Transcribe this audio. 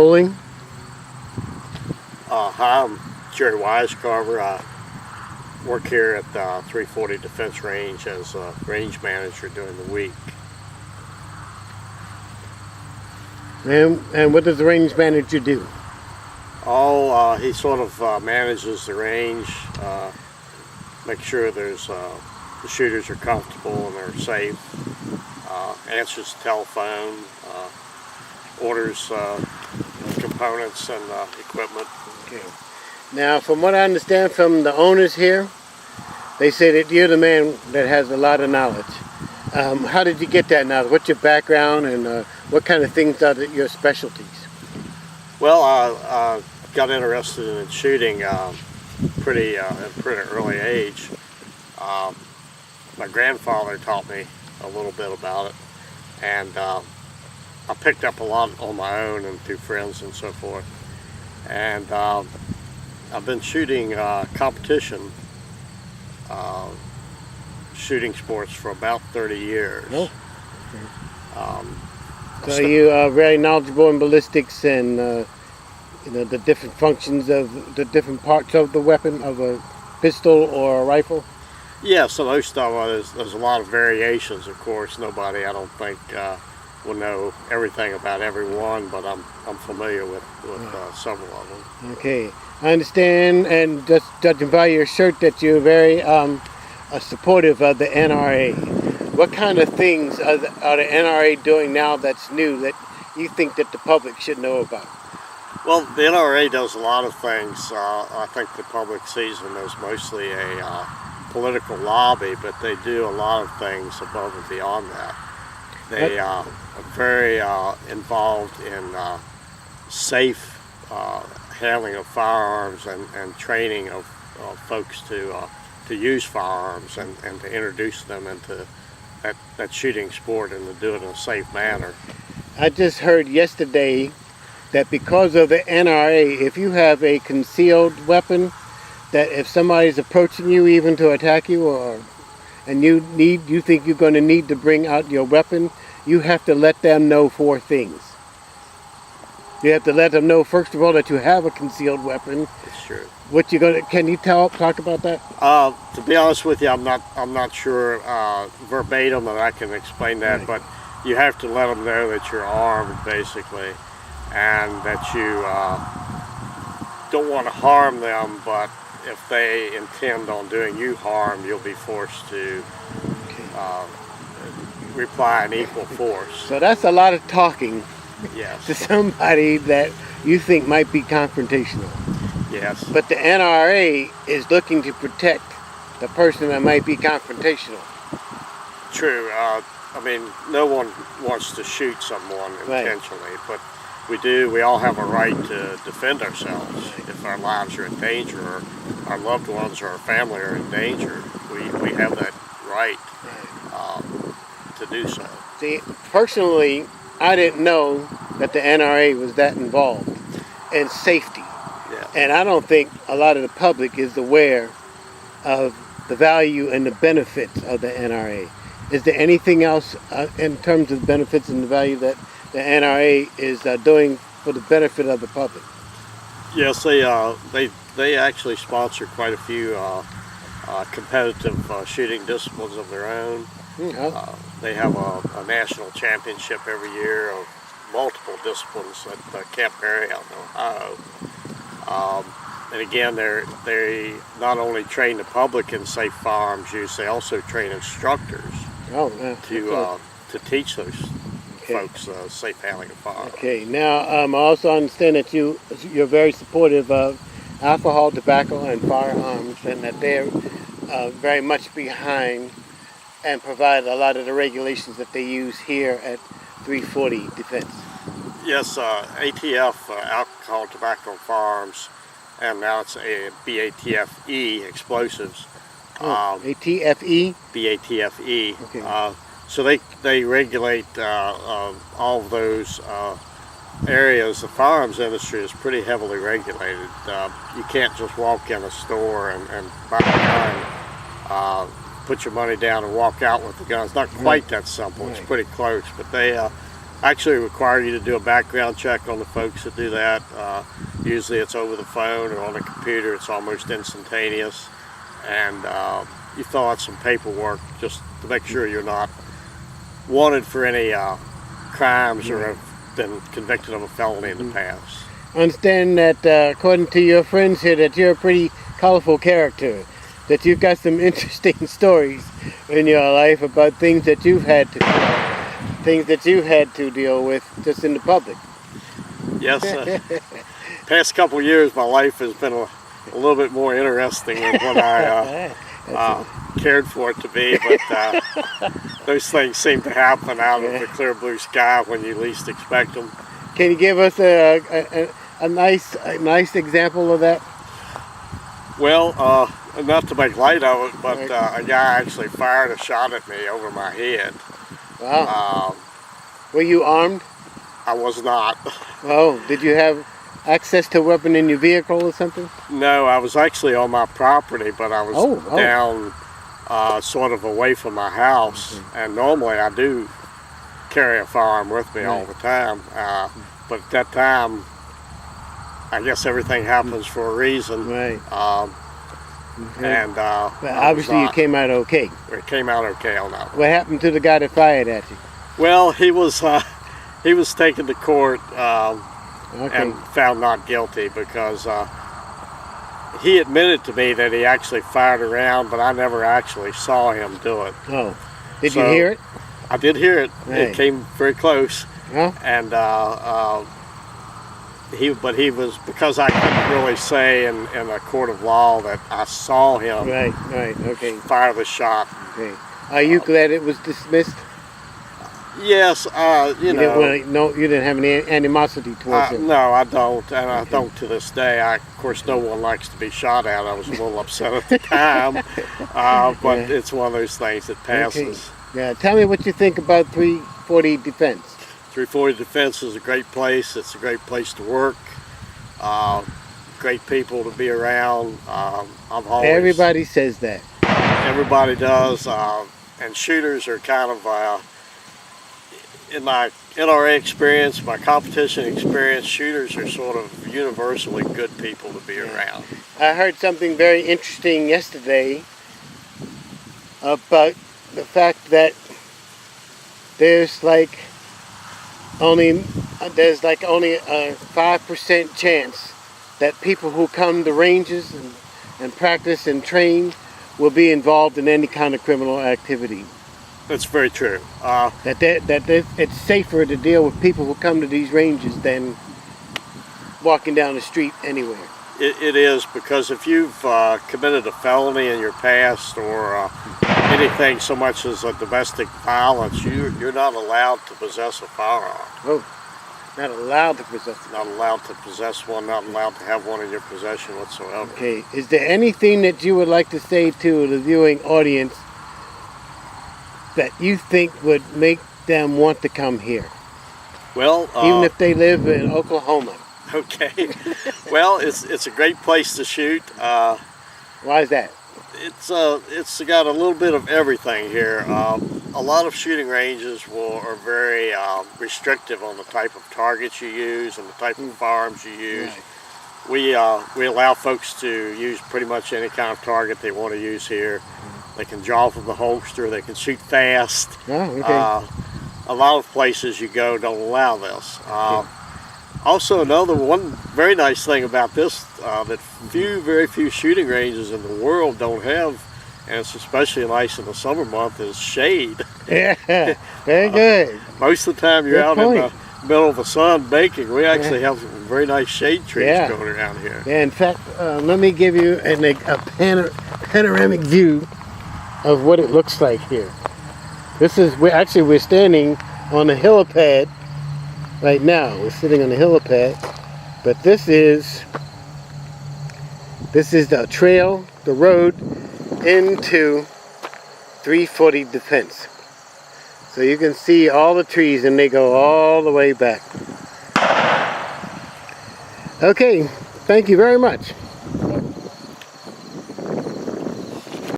Bowling. Hi, I'm Jerry Wisecarver. I work here at the 340 Defense Range as a range manager during the week. And what does the range manager do? He sort of manages the range, make sure the shooters are comfortable and they're safe, answers the telephone, orders components and equipment. Okay. Now, from what I understand from the owners here, they say that you're the man that has a lot of knowledge. How did you get that knowledge? What's your background, and what kind of things are your specialties? Well, I got interested in shooting pretty early age. My grandfather taught me a little bit about it, and I picked up a lot on my own and through friends and so forth. And I've been shooting competition shooting sports for about 30 years. Oh. So you are very knowledgeable in ballistics and the different functions of the different parts of the weapon, of a pistol or a rifle? Yeah, so most of there's a lot of variations, of course. Nobody, I don't think, will know everything about every one, but I'm familiar with several of them. Okay, I understand, and just judging by your shirt, that you're very supportive of the NRA. What kind of things are the NRA doing now that's new that you think that the public should know about? Well, the NRA does a lot of things. I think the public sees them as mostly a political lobby, but they do a lot of things above and beyond that. They are very involved in safe handling of firearms and training of folks to use firearms and to introduce them into that shooting sport and to do it in a safe manner. I just heard yesterday that because of the NRA, if you have a concealed weapon, that if somebody's approaching you even to attack you, and you think you're going to need to bring out your weapon, you have to let them know 4 things. You have to let them know, first of all, that you have a concealed weapon. It's true. Can you talk about that? To be honest with you, I'm not sure verbatim that I can explain that, right. But you have to let them know that you're armed, basically, and that you don't want to harm them, but if they intend on doing you harm, you'll be forced to reply in equal force. So that's a lot of talking. Yes. To somebody that you think might be confrontational. Yes. But the NRA is looking to protect the person that might be confrontational. True. I mean, no one wants to shoot someone intentionally, right. But we all have a right to defend ourselves. If our lives are in danger, or our loved ones or our family are in danger, we have that right to do so. See, personally, I didn't know that the NRA was that involved in safety. Yeah. And I don't think a lot of the public is aware of the value and the benefits of the NRA. Is there anything else in terms of benefits and the value that the NRA is doing for the benefit of the public? Yes, they actually sponsor quite a few competitive shooting disciplines of their own. They have a national championship every year of multiple disciplines at Camp Perry out in Ohio. And again, they not only train the public in safe firearms use, they also train instructors to teach those folks safe handling of firearms. Okay, now I also understand that you're very supportive of alcohol, tobacco, and firearms, and that they're very much behind and provide a lot of the regulations that they use here at 340 Defense. Yes, ATF, alcohol, tobacco, and firearms, and now it's a BATFE, explosives. ATFE? BATFE. Okay. So they regulate all of those areas. The firearms industry is pretty heavily regulated. You can't just walk in a store and buy a gun, put your money down and walk out with the gun. It's not quite that simple. It's pretty close, but actually require you to do a background check on the folks that do that. Usually it's over the phone or on a computer. It's almost instantaneous. And you fill out some paperwork just to make sure you're not wanted for any crimes or have been convicted of a felony in the past. I understand that according to your friends here that you're a pretty colorful character, that you've got some interesting stories in your life about things that you've had to deal with just in the public. Yes, past couple of years my life has been a little bit more interesting than what I cared for it to be, but those things seem to happen out of the clear blue sky when you least expect them. Can you give us a nice example of that? Well, not to make light of it, but a guy actually fired a shot at me over my head. Wow. Were you armed? I was not. Oh, did you have access to a weapon in your vehicle or something? No, I was actually on my property, but I was down sort of away from my house. And normally I do carry a firearm with me all the time. But at that time, I guess everything happens for a reason. Right. And but obviously you came out okay. It came out okay on that one. What happened to the guy that fired at you? Well, he was taken to court and found not guilty because he admitted to me that he actually fired a round, but I never actually saw him do it. Oh, did you hear it? I did hear it. Right. It came very close. Huh? And he was, because I couldn't really say in a court of law that I saw him fire the shot. Okay. Are you glad it was dismissed? Yes, you know. You didn't have any animosity towards him? No, I don't, and I don't to this day. Of course, no one likes to be shot at. I was a little upset at the time, but it's one of those things that passes. Okay. Yeah, tell me what you think about 340 Defense. 340 Defense is a great place. It's a great place to work. Great people to be around. Everybody says that. Everybody does, and shooters are kind of, in my NRA experience, my competition experience, shooters are sort of universally good people to be around. I heard something very interesting yesterday about the fact that there's like only a 5% chance that people who come to ranges and practice and train will be involved in any kind of criminal activity. That's very true. It's safer to deal with people who come to these ranges than walking down the street anywhere. It is, because if you've committed a felony in your past or anything so much as a domestic violence, you're not allowed to possess a firearm. Oh, not allowed to possess one. Not allowed to possess one, not allowed to have one in your possession whatsoever. Okay, is there anything that you would like to say to the viewing audience that you think would make them want to come here? Well, even if they live in Oklahoma. Okay. Well, it's a great place to shoot. Why is that? It's got a little bit of everything here. A lot of shooting ranges are very restrictive on the type of targets you use and the type of firearms you use. Right. We allow folks to use pretty much any kind of target they want to use here. They can draw from the holster. They can shoot fast. Oh, okay. A lot of places you go don't allow this. Also, one very nice thing about this that very few shooting ranges in the world don't have, and it's especially nice in the summer month, is shade. Yeah, very good. Most of the time you're out in the middle of the sun baking. We actually have some very nice shade trees going around here. Yeah, in fact, let me give you a panoramic view of what it looks like here. We're standing on a helipad right now. We're sitting on a helipad, but this is the trail, the road into 340 Defense. So you can see all the trees, and they go all the way back. Okay, thank you very much.